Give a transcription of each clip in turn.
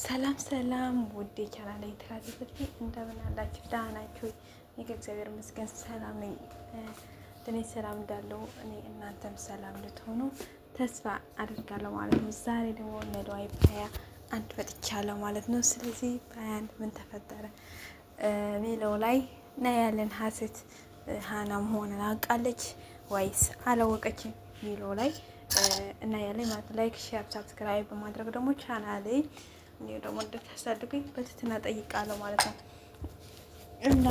ሰላም ሰላም ውዴ ቻናል ተከታታዮች እንደምን አላችሁ? ደህና ናችሁ? እኔ ከእግዚአብሔር ይመስገን ሰላም ነኝ። እኔ ሰላም እንዳለው እኔ እናንተም ሰላም ልትሆኑ ተስፋ አድርጋለሁ ማለት ነው። ዛሬ ደግሞ ነዳይ ፓያ አንድ መጥቻለሁ ማለት ነው። ስለዚህ ፓያ አንድ ምን ተፈጠረ ሚለው ላይ ና ያለን ሀሴት ሀና መሆኑን አውቃለች ወይስ አላወቀችም ሚለው ላይ እና ያለኝ ማለት ላይክ፣ ሼር፣ ሰብስክራይብ በማድረግ ደግሞ ቻናሌ እኔ ደግሞ እንድታሳድጉኝ በትህትና ጠይቃለሁ ማለት ነው። እና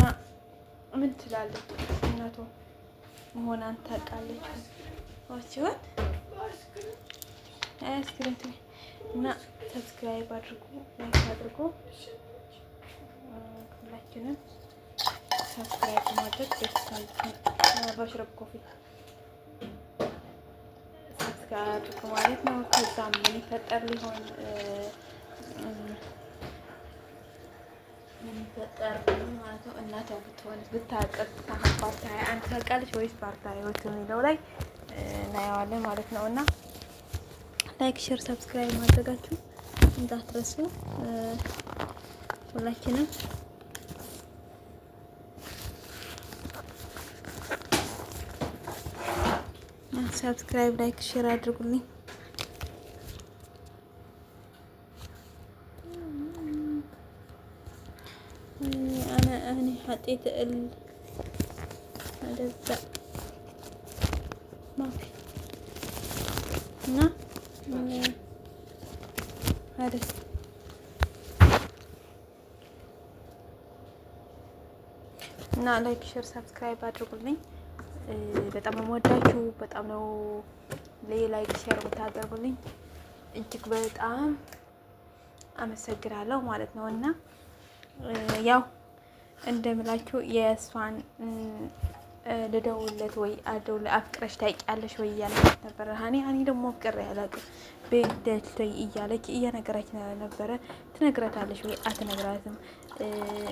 ምን ትላለች እናቷ መሆኗን ታውቃለች ዋችሁን አስክሪንት እና ሰብስክራይብ አድርጉ፣ ላይክ አድርጉ። ሁላችንም ሰብስክራይብ ማድረግ በሽረብ ኮፊ ሰብስክራይብ አድርጉ ማለት ነው። ከዛም ምን ይፈጠር ሊሆን የሚፈጠር ማለት ነው። እናቷ ብትሆን ብታቀጥ ፓርታ አንድ ታውቃለች ወይስ ፓርታ ህይወት የሚለው ላይ እናየዋለን ማለት ነው። እና ላይክ፣ ሼር፣ ሰብስክራይብ ማድረጋችሁ እንዳትረሱ። ሁላችንም ሰብስክራይብ፣ ላይክ፣ ሼር አድርጉልኝ። أنا حطيت هذا ما في هنا هذا እና ላይክ ሼር ሰብስክራይብ አድርጉልኝ። በጣም የምወዳችሁ በጣም ነው ላይክ ሼር ብታደርጉልኝ እጅግ በጣም አመሰግናለሁ ማለት ነው። እና ያው እንደምላችሁ የእሷን ልደውለት ወይ አደውል አፍቅረሽ ታውቂያለሽ ወይ እያለች ነበረ። ሀኒ ደግሞ አፍቅሬ አላውቅም በደልተይ እያለች እየነገረች ነበረ። ትነግራታለሽ ወይ አትነግራትም?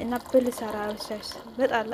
እና ብልሰራ በጣም